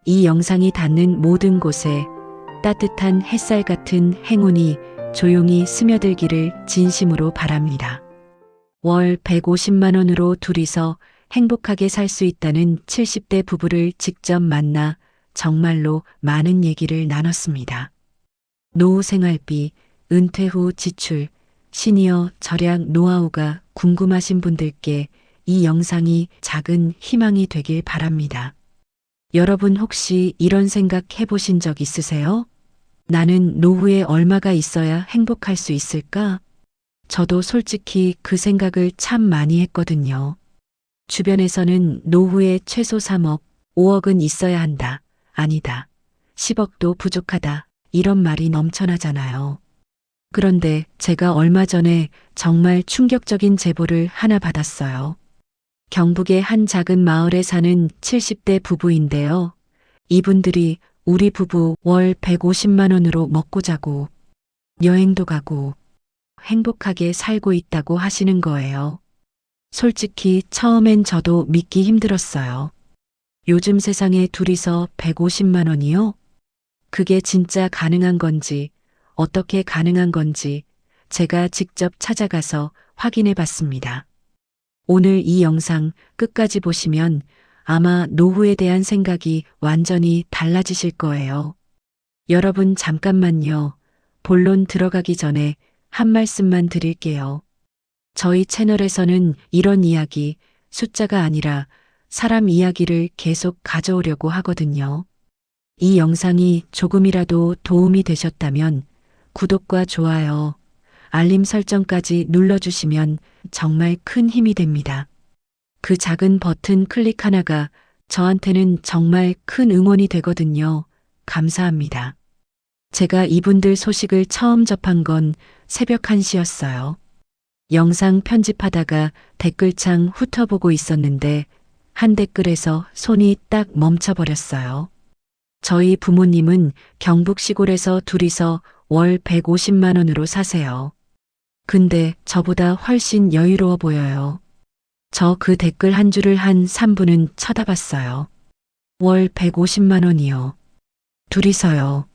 이 영상이 닿는 모든 곳에 따뜻한 햇살 같은 행운이 조용히 스며들기를 진심으로 바랍니다. 월 150만 원으로 둘이서 행복하게 살 수 있다는 70대 부부를 직접 만나 정말로 많은 얘기를 나눴습니다. 노후 생활비, 은퇴 후 지출, 시니어 절약 노하우가 궁금하신 분들께 이 영상이 작은 희망이 되길 바랍니다. 여러분 혹시 이런 생각 해보신 적 있으세요? 나는 노후에 얼마가 있어야 행복할 수 있을까? 저도 솔직히 그 생각을 참 많이 했거든요. 주변에서는 노후에 최소 3억, 5억은 있어야 한다. 아니다. 10억도 부족하다. 이런 말이 넘쳐나잖아요. 그런데 제가 얼마 전에 정말 충격적인 제보를 하나 받았어요. 경북의 한 작은 마을에 사는 70대 부부인데요. 이분들이 우리 부부 월 150만 원으로 먹고 자고 여행도 가고 행복하게 살고 있다고 하시는 거예요. 솔직히 처음엔 저도 믿기 힘들었어요. 요즘 세상에 둘이서 150만 원이요? 그게 진짜 가능한 건지, 어떻게 가능한 건지 제가 직접 찾아가서 확인해 봤습니다. 오늘 이 영상 끝까지 보시면 아마 노후에 대한 생각이 완전히 달라지실 거예요. 여러분 잠깐만요. 본론 들어가기 전에 한 말씀만 드릴게요. 저희 채널에서는 이런 이야기, 숫자가 아니라 사람 이야기를 계속 가져오려고 하거든요. 이 영상이 조금이라도 도움이 되셨다면 구독과 좋아요, 알림 설정까지 눌러주시면 정말 큰 힘이 됩니다. 그 작은 버튼 클릭 하나가 저한테는 정말 큰 응원이 되거든요. 감사합니다. 제가 이분들 소식을 처음 접한 건 새벽 1시였어요. 영상 편집하다가 댓글창 훑어보고 있었는데 한 댓글에서 손이 딱 멈춰버렸어요. 저희 부모님은 경북 시골에서 둘이서 월 150만 원으로 사세요. 근데 저보다 훨씬 여유로워 보여요. 저 그 댓글 한 줄을 한 3분은 쳐다봤어요. 월 150만 원이요. 둘이서요.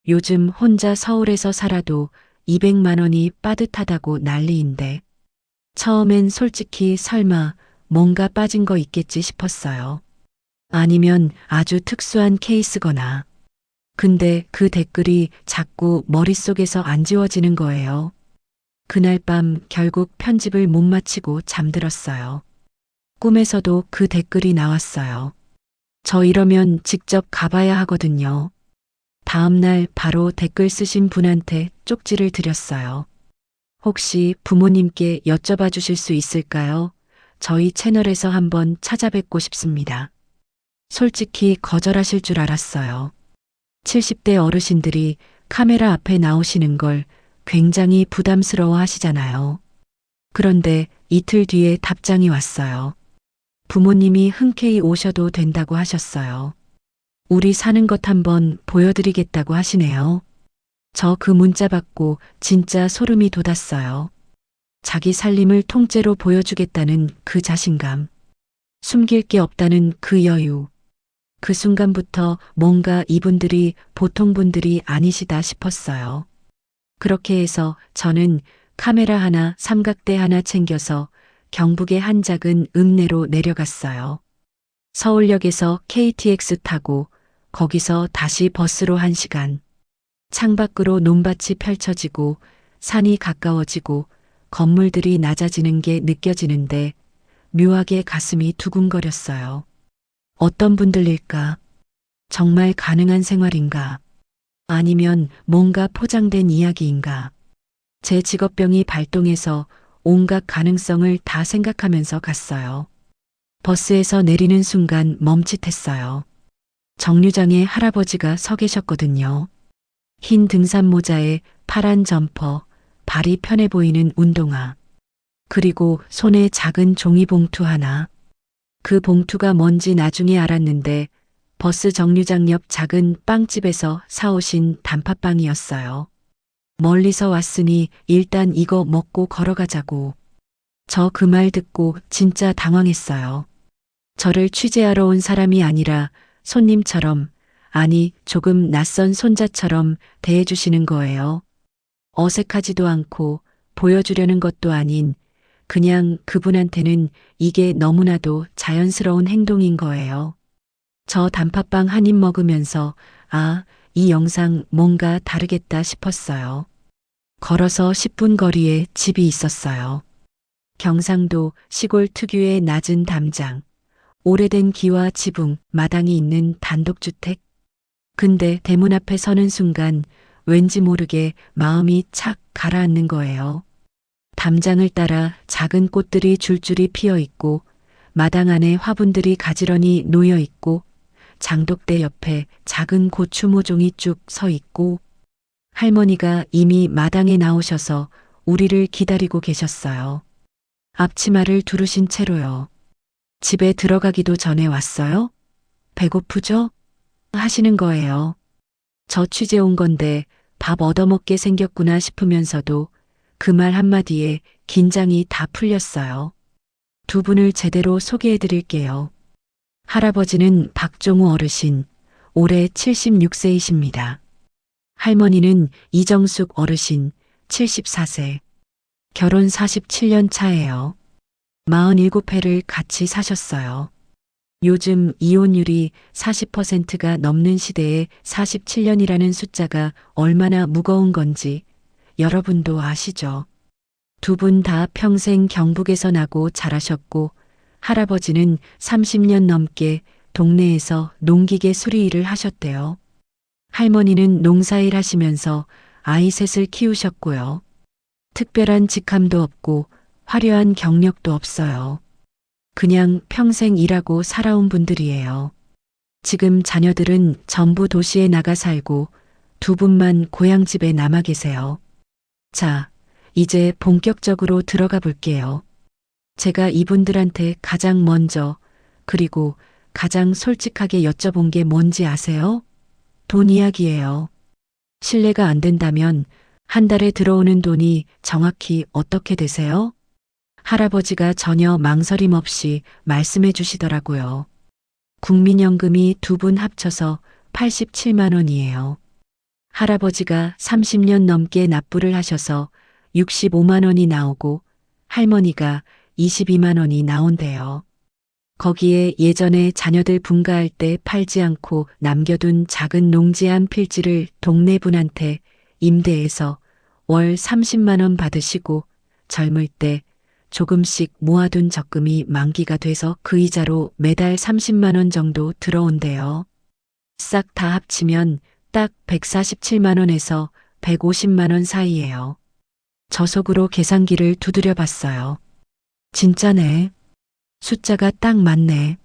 요즘 혼자 서울에서 살아도 200만 원이 빠듯하다고 난리인데 처음엔 솔직히 설마 뭔가 빠진 거 있겠지 싶었어요. 아니면 아주 특수한 케이스거나. 근데 그 댓글이 자꾸 머릿속에서 안 지워지는 거예요. 그날 밤 결국 편집을 못 마치고 잠들었어요. 꿈에서도 그 댓글이 나왔어요. 저 이러면 직접 가봐야 하거든요. 다음날 바로 댓글 쓰신 분한테 쪽지를 드렸어요. 혹시 부모님께 여쭤봐 주실 수 있을까요? 저희 채널에서 한번 찾아뵙고 싶습니다. 솔직히 거절하실 줄 알았어요. 70대 어르신들이 카메라 앞에 나오시는 걸 굉장히 부담스러워 하시잖아요. 그런데 이틀 뒤에 답장이 왔어요. 부모님이 흔쾌히 오셔도 된다고 하셨어요. 우리 사는 것 한번 보여드리겠다고 하시네요. 저 그 문자 받고 진짜 소름이 돋았어요. 자기 살림을 통째로 보여주겠다는 그 자신감. 숨길 게 없다는 그 여유. 그 순간부터 뭔가 이분들이 보통 분들이 아니시다 싶었어요. 그렇게 해서 저는 카메라 하나, 삼각대 하나 챙겨서 경북의 한 작은 읍내로 내려갔어요. 서울역에서 KTX 타고 거기서 다시 버스로 1시간. 창밖으로 논밭이 펼쳐지고 산이 가까워지고 건물들이 낮아지는 게 느껴지는데 묘하게 가슴이 두근거렸어요. 어떤 분들일까? 정말 가능한 생활인가? 아니면 뭔가 포장된 이야기인가? 제 직업병이 발동해서 온갖 가능성을 다 생각하면서 갔어요. 버스에서 내리는 순간 멈칫했어요. 정류장에 할아버지가 서 계셨거든요. 흰 등산 모자에 파란 점퍼, 발이 편해 보이는 운동화. 그리고 손에 작은 종이 봉투 하나. 그 봉투가 뭔지 나중에 알았는데 버스 정류장 옆 작은 빵집에서 사오신 단팥빵이었어요. 멀리서 왔으니 일단 이거 먹고 걸어가자고. 저 그 말 듣고 진짜 당황했어요. 저를 취재하러 온 사람이 아니라 손님처럼, 아니, 조금 낯선 손자처럼 대해주시는 거예요. 어색하지도 않고 보여주려는 것도 아닌 그냥 그분한테는 이게 너무나도 자연스러운 행동인 거예요. 저 단팥빵 한 입 먹으면서 아, 이 영상 뭔가 다르겠다 싶었어요. 걸어서 10분 거리에 집이 있었어요. 경상도 시골 특유의 낮은 담장, 오래된 기와 지붕, 마당이 있는 단독주택. 근데 대문 앞에 서는 순간 왠지 모르게 마음이 착 가라앉는 거예요. 담장을 따라 작은 꽃들이 줄줄이 피어 있고 마당 안에 화분들이 가지런히 놓여 있고 장독대 옆에 작은 고추 모종이 쭉 서 있고 할머니가 이미 마당에 나오셔서 우리를 기다리고 계셨어요. 앞치마를 두르신 채로요. 집에 들어가기도 전에 왔어요? 배고프죠? 하시는 거예요. 저 취재 온 건데 밥 얻어먹게 생겼구나 싶으면서도 그 말 한마디에 긴장이 다 풀렸어요. 두 분을 제대로 소개해 드릴게요. 할아버지는 박종우 어르신, 올해 76세이십니다. 할머니는 이정숙 어르신, 74세. 결혼 47년 차예요. 47회를 같이 사셨어요. 요즘 이혼율이 40%가 넘는 시대에 47년이라는 숫자가 얼마나 무거운 건지 여러분도 아시죠? 두 분 다 평생 경북에서 나고 자라셨고 할아버지는 30년 넘게 동네에서 농기계 수리 일을 하셨대요. 할머니는 농사일 하시면서 아이 셋을 키우셨고요. 특별한 직함도 없고 화려한 경력도 없어요. 그냥 평생 일하고 살아온 분들이에요. 지금 자녀들은 전부 도시에 나가 살고 두 분만 고향집에 남아 계세요. 자, 이제 본격적으로 들어가 볼게요. 제가 이분들한테 가장 먼저 그리고 가장 솔직하게 여쭤본 게 뭔지 아세요? 돈 이야기예요. 실례가 안 된다면 한 달에 들어오는 돈이 정확히 어떻게 되세요? 할아버지가 전혀 망설임 없이 말씀해 주시더라고요. 국민연금이 두 분 합쳐서 87만 원이에요. 할아버지가 30년 넘게 납부를 하셔서 65만 원이 나오고 할머니가 22만 원이 나온대요. 거기에 예전에 자녀들 분가할 때 팔지 않고 남겨둔 작은 농지 한 필지를 동네 분한테 임대해서 월 30만 원 받으시고 젊을 때 조금씩 모아둔 적금이 만기가 돼서 그 이자로 매달 30만 원 정도 들어온대요. 싹 다 합치면 딱 147만 원에서 150만 원 사이예요. 저 속으로 계산기를 두드려 봤어요. 진짜네. 숫자가 딱 맞네.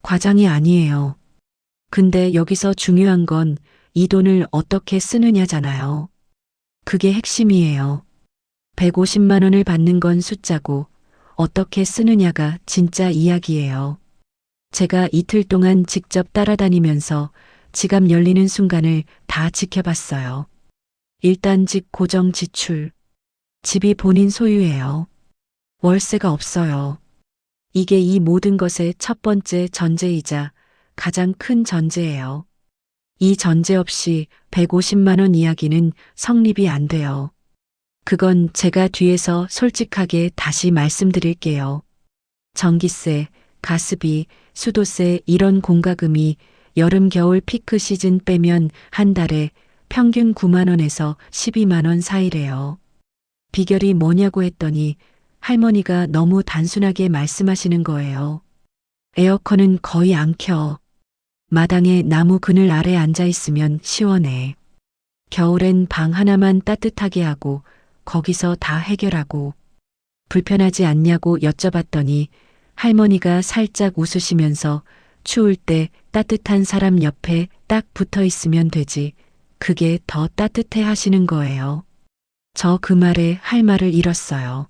과장이 아니에요. 근데 여기서 중요한 건 이 돈을 어떻게 쓰느냐잖아요. 그게 핵심이에요. 150만 원을 받는 건 숫자고 어떻게 쓰느냐가 진짜 이야기예요. 제가 이틀 동안 직접 따라다니면서 지갑 열리는 순간을 다 지켜봤어요. 일단 집 고정 지출. 집이 본인 소유예요. 월세가 없어요. 이게 이 모든 것의 첫 번째 전제이자 가장 큰 전제예요. 이 전제 없이 150만 원 이야기는 성립이 안 돼요. 그건 제가 뒤에서 솔직하게 다시 말씀드릴게요. 전기세, 가스비, 수도세 이런 공과금이 여름 겨울 피크 시즌 빼면 한 달에 평균 9만 원에서 12만 원 사이래요. 비결이 뭐냐고 했더니 할머니가 너무 단순하게 말씀하시는 거예요. 에어컨은 거의 안 켜. 마당에 나무 그늘 아래 앉아 있으면 시원해. 겨울엔 방 하나만 따뜻하게 하고 거기서 다 해결하고. 불편하지 않냐고 여쭤봤더니 할머니가 살짝 웃으시면서 추울 때 따뜻한 사람 옆에 딱 붙어 있으면 되지. 그게 더 따뜻해 하시는 거예요. 저 그 말에 할 말을 잃었어요.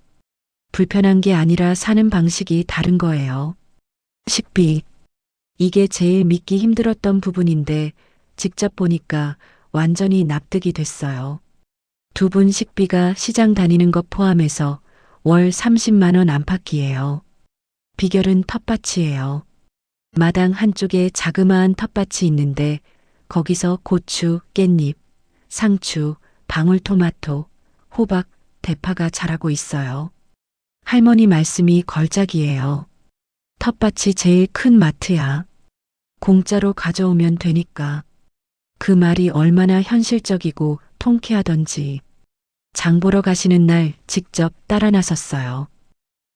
불편한 게 아니라 사는 방식이 다른 거예요. 식비. 이게 제일 믿기 힘들었던 부분인데 직접 보니까 완전히 납득이 됐어요. 두 분 식비가 시장 다니는 것 포함해서 월 30만 원 안팎이에요. 비결은 텃밭이에요. 마당 한쪽에 자그마한 텃밭이 있는데 거기서 고추, 깻잎, 상추, 방울토마토, 호박, 대파가 자라고 있어요. 할머니 말씀이 걸작이에요. 텃밭이 제일 큰 마트야. 공짜로 가져오면 되니까. 그 말이 얼마나 현실적이고 통쾌하던지. 장 보러 가시는 날 직접 따라 나섰어요.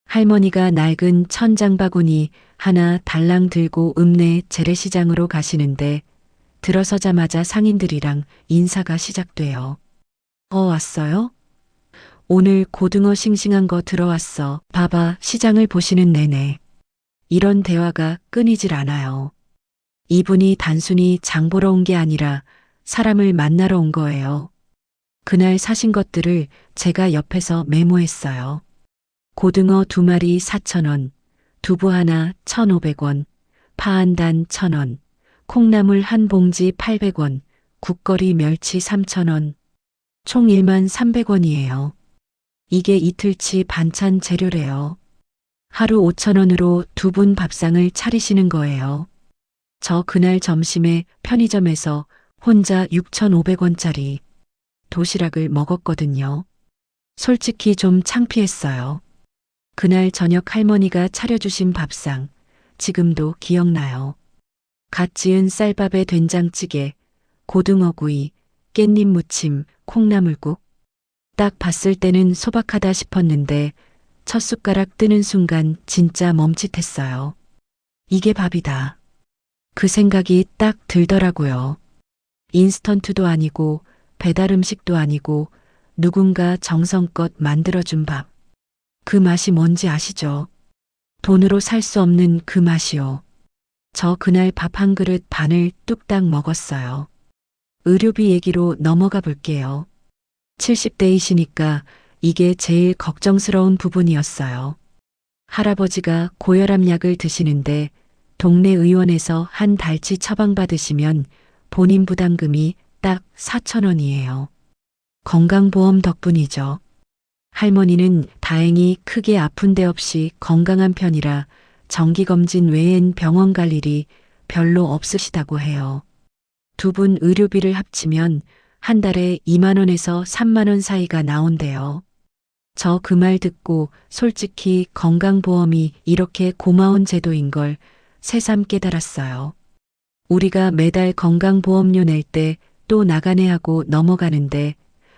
할머니가 낡은 천장바구니 하나 달랑 들고 읍내 재래시장으로 가시는데 들어서자마자 상인들이랑 인사가 시작돼요. 왔어요? 오늘 고등어 싱싱한 거 들어왔어. 봐봐, 시장을 보시는 내내. 이런 대화가 끊이질 않아요. 이분이 단순히 장 보러 온 게 아니라 사람을 만나러 온 거예요. 그날 사신 것들을 제가 옆에서 메모했어요. 고등어 2마리 4,000원, 두부 하나 1,500원, 파 한 단 1,000원, 콩나물 한 봉지 800원, 국거리 멸치 3,000원, 총 13,000원이에요. 이게 이틀치 반찬 재료래요. 하루 5,000원으로 2분 밥상을 차리시는 거예요. 저 그날 점심에 편의점에서 혼자 6,500원짜리 도시락을 먹었거든요. 솔직히 좀 창피했어요. 그날 저녁 할머니가 차려주신 밥상, 지금도 기억나요. 갓 지은 쌀밥에 된장찌개, 고등어구이, 깻잎 무침, 콩나물국. 딱 봤을 때는 소박하다 싶었는데 첫 숟가락 뜨는 순간 진짜 멈칫했어요. 이게 밥이다. 그 생각이 딱 들더라고요. 인스턴트도 아니고 배달 음식도 아니고 누군가 정성껏 만들어준 밥. 그 맛이 뭔지 아시죠? 돈으로 살 수 없는 그 맛이요. 저 그날 밥 한 그릇 반을 뚝딱 먹었어요. 의료비 얘기로 넘어가 볼게요. 70대이시니까 이게 제일 걱정스러운 부분이었어요. 할아버지가 고혈압 약을 드시는데 동네 의원에서 한 달치 처방받으시면 본인 부담금이 딱 4,000원이에요. 건강보험 덕분이죠. 할머니는 다행히 크게 아픈 데 없이 건강한 편이라 정기검진 외엔 병원 갈 일이 별로 없으시다고 해요. 2분 의료비를 합치면 한 달에 2만 원에서 3만 원 사이가 나온대요. 저 그 말 듣고 솔직히 건강보험이 이렇게 고마운 제도인 걸 새삼 깨달았어요. 우리가 매달 건강보험료 낼 때 또 나가네 하고 넘어가는데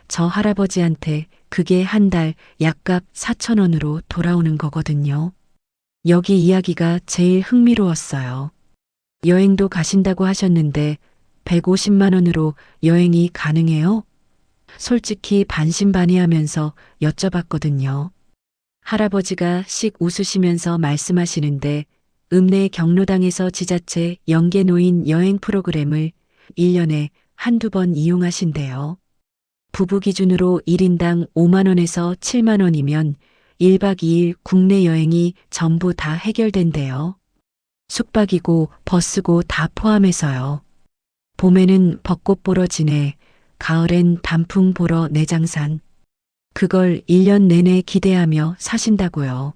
저 할아버지한테 그게 한 달 약값 4,000원으로 돌아오는 거거든요. 여기 이야기가 제일 흥미로웠어요. 여행도 가신다고 하셨는데 150만 원으로 여행이 가능해요? 솔직히 반신반의하면서 여쭤봤거든요. 할아버지가 씩 웃으시면서 말씀하시는데 읍내 경로당에서 지자체 연계 노인 여행 프로그램을 1년에 한두 번 이용하신대요. 부부 기준으로 1인당 5만 원에서 7만 원이면 1박 2일 국내 여행이 전부 다 해결된대요. 숙박이고 버스고 다 포함해서요. 봄에는 벚꽃 보러 지내, 가을엔 단풍 보러 내장산. 그걸 1년 내내 기대하며 사신다고요.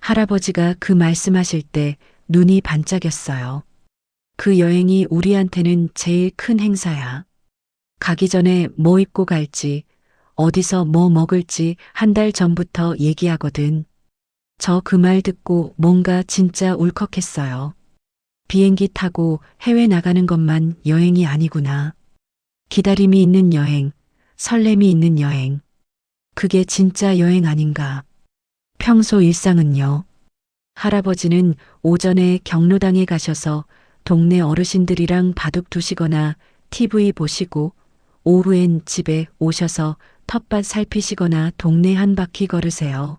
할아버지가 그 말씀하실 때 눈이 반짝였어요. 그 여행이 우리한테는 제일 큰 행사야. 가기 전에 뭐 입고 갈지, 어디서 뭐 먹을지 한 달 전부터 얘기하거든. 저 그 말 듣고 뭔가 진짜 울컥했어요. 비행기 타고 해외 나가는 것만 여행이 아니구나. 기다림이 있는 여행, 설렘이 있는 여행. 그게 진짜 여행 아닌가. 평소 일상은요. 할아버지는 오전에 경로당에 가셔서 동네 어르신들이랑 바둑 두시거나 TV 보시고 오후엔 집에 오셔서 텃밭 살피시거나 동네 한 바퀴 걸으세요.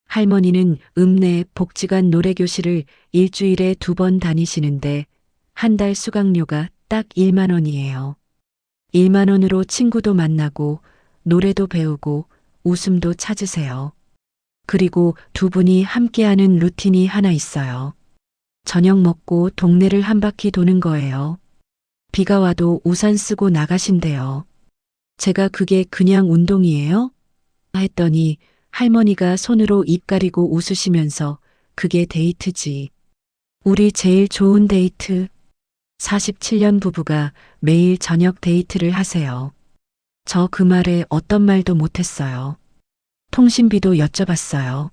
할머니는 읍내 복지관 노래교실을 일주일에 2번 다니시는데 한 달 수강료가 딱 1만 원이에요. 1만 원으로 친구도 만나고 노래도 배우고 웃음도 찾으세요. 그리고 2분이 함께하는 루틴이 하나 있어요. 저녁 먹고 동네를 한 바퀴 도는 거예요. 비가 와도 우산 쓰고 나가신대요. 제가 그게 그냥 운동이에요? 했더니 할머니가 손으로 입 가리고 웃으시면서 그게 데이트지. 우리 제일 좋은 데이트. 47년 부부가 매일 저녁 데이트를 하세요. 저 그 말에 어떤 말도 못했어요. 통신비도 여쭤봤어요.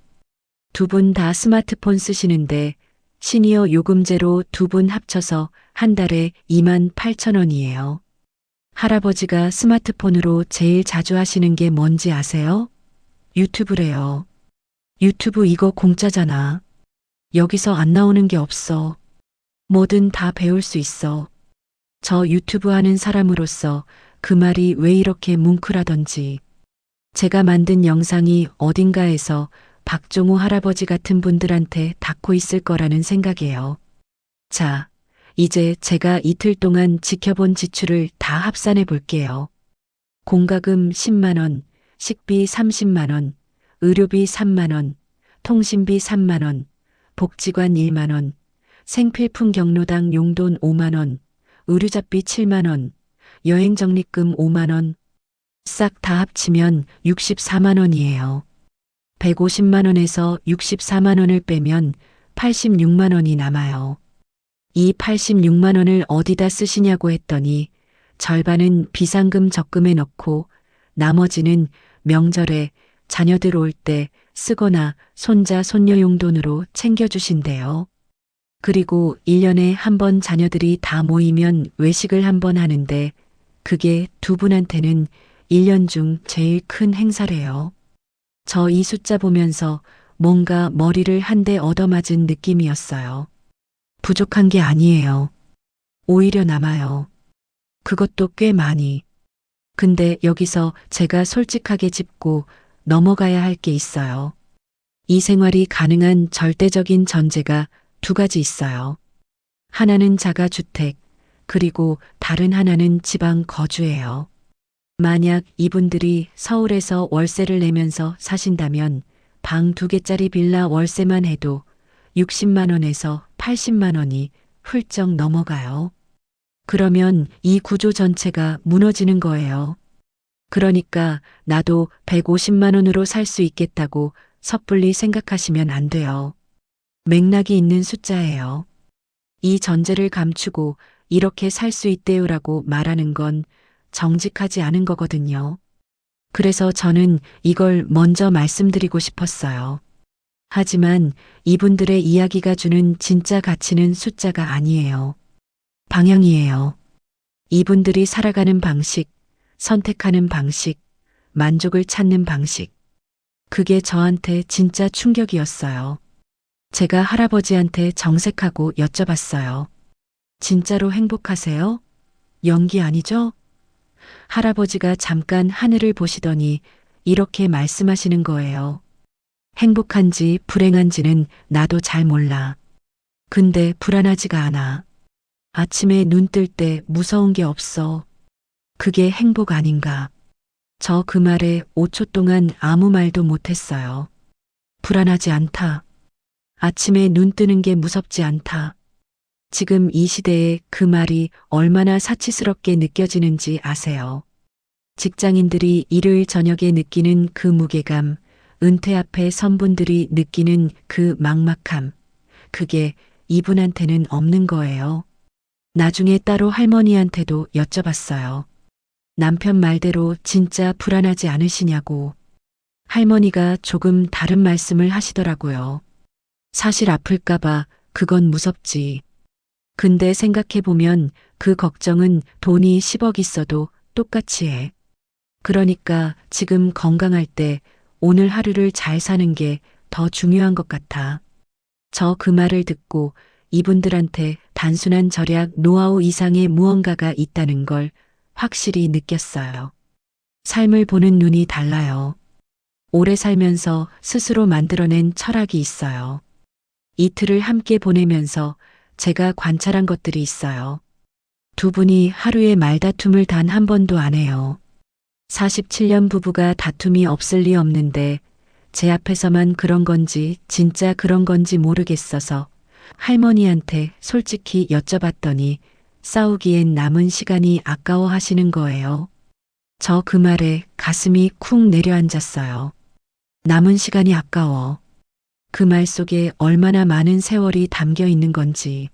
두 분 다 스마트폰 쓰시는데 시니어 요금제로 두 분 합쳐서 한 달에 28,000원이에요. 할아버지가 스마트폰으로 제일 자주 하시는 게 뭔지 아세요? 유튜브래요. 유튜브 이거 공짜잖아. 여기서 안 나오는 게 없어. 뭐든 다 배울 수 있어. 저 유튜브 하는 사람으로서 그 말이 왜 이렇게 뭉클하던지. 제가 만든 영상이 어딘가에서 박종호 할아버지 같은 분들한테 닿고 있을 거라는 생각이에요. 자, 이제 제가 이틀 동안 지켜본 지출을 다 합산해 볼게요. 공과금 10만 원, 식비 30만 원, 의료비 3만 원, 통신비 3만 원, 복지관 1만 원, 생필품 경로당 용돈 5만 원, 의류잡비 7만 원, 여행 적립금 5만 원, 싹 다 합치면 64만 원이에요. 150만 원에서 64만 원을 빼면 86만 원이 남아요. 이 86만 원을 어디다 쓰시냐고 했더니 절반은 비상금 적금에 넣고 나머지는 명절에 자녀들 올 때 쓰거나 손자 손녀 용돈으로 챙겨주신대요. 그리고 1년에 한 번 자녀들이 다 모이면 외식을 한 번 하는데 그게 두 분한테는 1년 중 제일 큰 행사래요. 저 이 숫자 보면서 뭔가 머리를 한 대 얻어맞은 느낌이었어요. 부족한 게 아니에요. 오히려 남아요. 그것도 꽤 많이. 근데 여기서 제가 솔직하게 짚고 넘어가야 할 게 있어요. 이 생활이 가능한 절대적인 전제가 두 가지 있어요. 하나는 자가주택, 그리고 다른 하나는 지방 거주예요. 만약 이분들이 서울에서 월세를 내면서 사신다면 방 2개짜리 빌라 월세만 해도 60만 원에서 80만 원이 훌쩍 넘어가요. 그러면 이 구조 전체가 무너지는 거예요. 그러니까 나도 150만 원으로 살 수 있겠다고 섣불리 생각하시면 안 돼요. 맥락이 있는 숫자예요. 이 전제를 감추고 이렇게 살 수 있대요라고 말하는 건 정직하지 않은 거거든요. 그래서 저는 이걸 먼저 말씀드리고 싶었어요. 하지만 이분들의 이야기가 주는 진짜 가치는 숫자가 아니에요. 방향이에요. 이분들이 살아가는 방식, 선택하는 방식, 만족을 찾는 방식. 그게 저한테 진짜 충격이었어요. 제가 할아버지한테 정색하고 여쭤봤어요. 진짜로 행복하세요? 연기 아니죠? 할아버지가 잠깐 하늘을 보시더니 이렇게 말씀하시는 거예요. 행복한지 불행한지는 나도 잘 몰라. 근데 불안하지가 않아. 아침에 눈 뜰 때 무서운 게 없어. 그게 행복 아닌가. 저 그 말에 5초 동안 아무 말도 못했어요. 불안하지 않다. 아침에 눈 뜨는 게 무섭지 않다. 지금 이 시대에 그 말이 얼마나 사치스럽게 느껴지는지 아세요? 직장인들이 일요일 저녁에 느끼는 그 무게감, 은퇴 앞에 선 분들이 느끼는 그 막막함, 그게 이분한테는 없는 거예요. 나중에 따로 할머니한테도 여쭤봤어요. 남편 말대로 진짜 불안하지 않으시냐고. 할머니가 조금 다른 말씀을 하시더라고요. 사실 아플까봐 그건 무섭지. 근데 생각해보면 그 걱정은 돈이 10억 있어도 똑같이 해. 그러니까 지금 건강할 때 오늘 하루를 잘 사는 게 더 중요한 것 같아. 저 그 말을 듣고 이분들한테 단순한 절약 노하우 이상의 무언가가 있다는 걸 확실히 느꼈어요. 삶을 보는 눈이 달라요. 오래 살면서 스스로 만들어낸 철학이 있어요. 이틀을 함께 보내면서 제가 관찰한 것들이 있어요. 두 분이 하루에 말다툼을 단 한 번도 안 해요. 47년 부부가 다툼이 없을 리 없는데 제 앞에서만 그런 건지 진짜 그런 건지 모르겠어서 할머니한테 솔직히 여쭤봤더니 싸우기엔 남은 시간이 아까워 하시는 거예요. 저 그 말에 가슴이 쿵 내려앉았어요. 남은 시간이 아까워. 그 말 속에 얼마나 많은 세월이 담겨 있는 건지.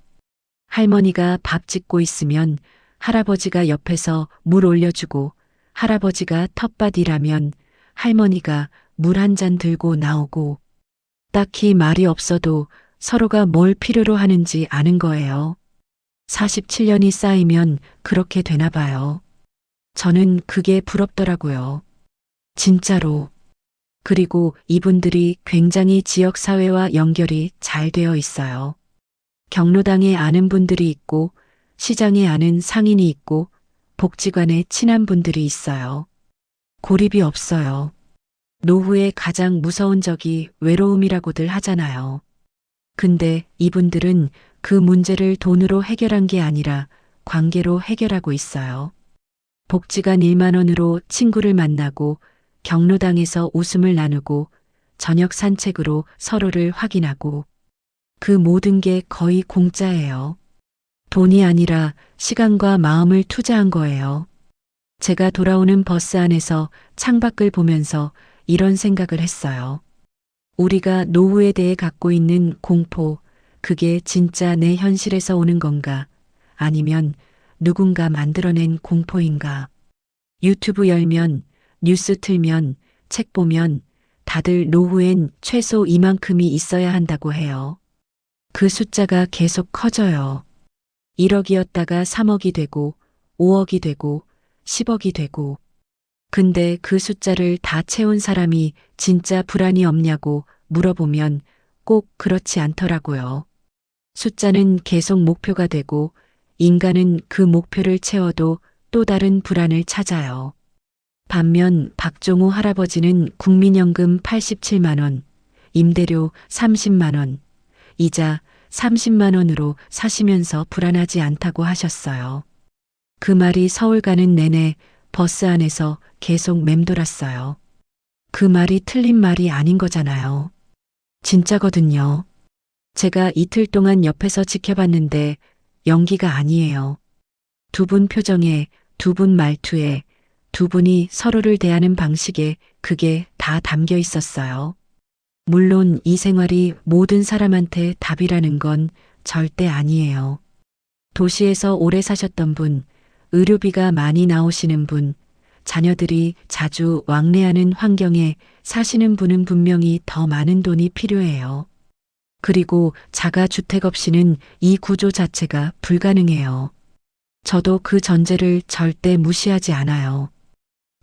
할머니가 밥 짓고 있으면 할아버지가 옆에서 물 올려주고, 할아버지가 텃밭 일하면 할머니가 물 한 잔 들고 나오고, 딱히 말이 없어도 서로가 뭘 필요로 하는지 아는 거예요. 47년이 쌓이면 그렇게 되나 봐요. 저는 그게 부럽더라고요. 진짜로. 그리고 이분들이 굉장히 지역사회와 연결이 잘 되어 있어요. 경로당에 아는 분들이 있고, 시장에 아는 상인이 있고, 복지관에 친한 분들이 있어요. 고립이 없어요. 노후의 가장 무서운 적이 외로움이라고들 하잖아요. 근데 이분들은 그 문제를 돈으로 해결한 게 아니라 관계로 해결하고 있어요. 복지관 1만 원으로 친구를 만나고, 경로당에서 웃음을 나누고, 저녁 산책으로 서로를 확인하고, 그 모든 게 거의 공짜예요. 돈이 아니라 시간과 마음을 투자한 거예요. 제가 돌아오는 버스 안에서 창밖을 보면서 이런 생각을 했어요. 우리가 노후에 대해 갖고 있는 공포, 그게 진짜 내 현실에서 오는 건가? 아니면 누군가 만들어낸 공포인가? 유튜브 열면, 뉴스 틀면, 책 보면 다들 노후엔 최소 이만큼이 있어야 한다고 해요. 그 숫자가 계속 커져요. 1억이었다가 3억이 되고, 5억이 되고, 10억이 되고. 근데 그 숫자를 다 채운 사람이 진짜 불안이 없냐고 물어보면 꼭 그렇지 않더라고요. 숫자는 계속 목표가 되고, 인간은 그 목표를 채워도 또 다른 불안을 찾아요. 반면 박종우 할아버지는 국민연금 87만 원, 임대료 30만 원, 이자 30만 원으로 사시면서 불안하지 않다고 하셨어요. 그 말이 서울 가는 내내 버스 안에서 계속 맴돌았어요. 그 말이 틀린 말이 아닌 거잖아요. 진짜거든요. 제가 이틀 동안 옆에서 지켜봤는데 연기가 아니에요. 두 분 표정에, 두 분 말투에, 두 분이 서로를 대하는 방식에 그게 다 담겨 있었어요. 물론 이 생활이 모든 사람한테 답이라는 건 절대 아니에요. 도시에서 오래 사셨던 분, 의료비가 많이 나오시는 분, 자녀들이 자주 왕래하는 환경에 사시는 분은 분명히 더 많은 돈이 필요해요. 그리고 자가주택 없이는 이 구조 자체가 불가능해요. 저도 그 전제를 절대 무시하지 않아요.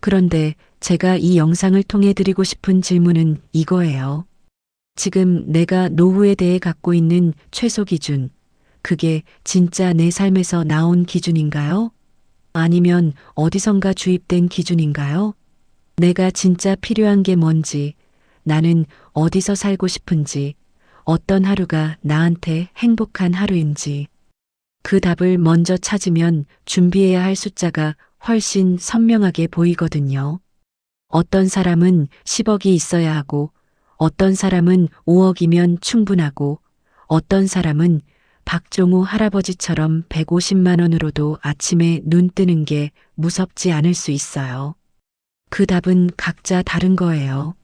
그런데 제가 이 영상을 통해 드리고 싶은 질문은 이거예요. 지금 내가 노후에 대해 갖고 있는 최소 기준, 그게 진짜 내 삶에서 나온 기준인가요? 아니면 어디선가 주입된 기준인가요? 내가 진짜 필요한 게 뭔지, 나는 어디서 살고 싶은지, 어떤 하루가 나한테 행복한 하루인지. 그 답을 먼저 찾으면 준비해야 할 숫자가 훨씬 선명하게 보이거든요. 어떤 사람은 10억이 있어야 하고, 어떤 사람은 5억이면 충분하고, 어떤 사람은 박종우 할아버지처럼 150만 원으로도 아침에 눈 뜨는 게 무섭지 않을 수 있어요. 그 답은 각자 다른 거예요.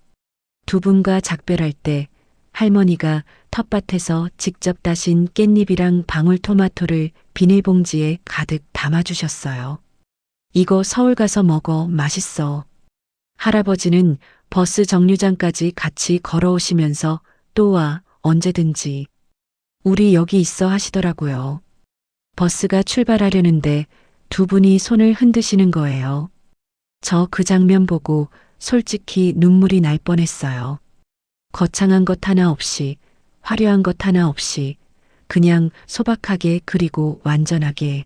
두 분과 작별할 때 할머니가 텃밭에서 직접 따신 깻잎이랑 방울토마토를 비닐봉지에 가득 담아주셨어요. 이거 서울 가서 먹어, 맛있어. 할아버지는 버스 정류장까지 같이 걸어오시면서 또 와, 언제든지. 우리 여기 있어 하시더라고요. 버스가 출발하려는데 두 분이 손을 흔드시는 거예요. 저 그 장면 보고 솔직히 눈물이 날 뻔했어요. 거창한 것 하나 없이, 화려한 것 하나 없이, 그냥 소박하게 그리고 완전하게.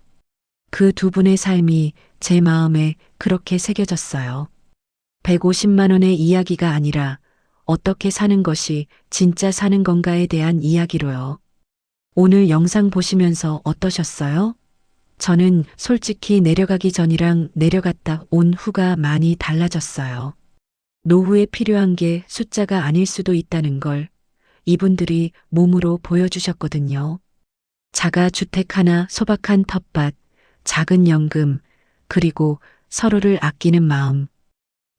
그 두 분의 삶이 제 마음에 그렇게 새겨졌어요. 150만 원의 이야기가 아니라 어떻게 사는 것이 진짜 사는 건가에 대한 이야기로요. 오늘 영상 보시면서 어떠셨어요? 저는 솔직히 내려가기 전이랑 내려갔다 온 후가 많이 달라졌어요. 노후에 필요한 게 숫자가 아닐 수도 있다는 걸 이분들이 몸으로 보여주셨거든요. 자가 주택 하나, 소박한 텃밭, 작은 연금, 그리고 서로를 아끼는 마음.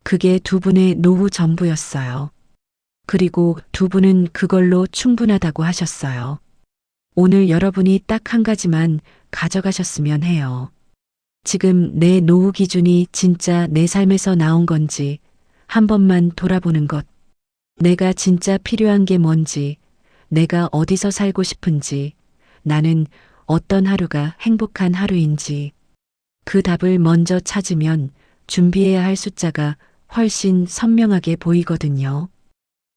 그게 두 분의 노후 전부였어요. 그리고 두 분은 그걸로 충분하다고 하셨어요. 오늘 여러분이 딱 한 가지만 가져가셨으면 해요. 지금 내 노후 기준이 진짜 내 삶에서 나온 건지 한 번만 돌아보는 것. 내가 진짜 필요한 게 뭔지, 내가 어디서 살고 싶은지, 나는 어떤 하루가 행복한 하루인지. 그 답을 먼저 찾으면 준비해야 할 숫자가 훨씬 선명하게 보이거든요.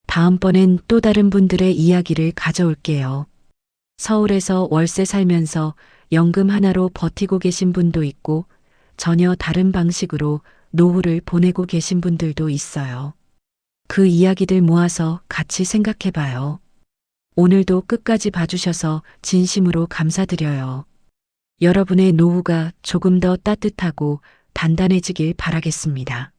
다음번엔 또 다른 분들의 이야기를 가져올게요. 서울에서 월세 살면서 연금 하나로 버티고 계신 분도 있고 전혀 다른 방식으로 노후를 보내고 계신 분들도 있어요. 그 이야기들 모아서 같이 생각해 봐요. 오늘도 끝까지 봐주셔서 진심으로 감사드려요. 여러분의 노후가 조금 더 따뜻하고 단단해지길 바라겠습니다.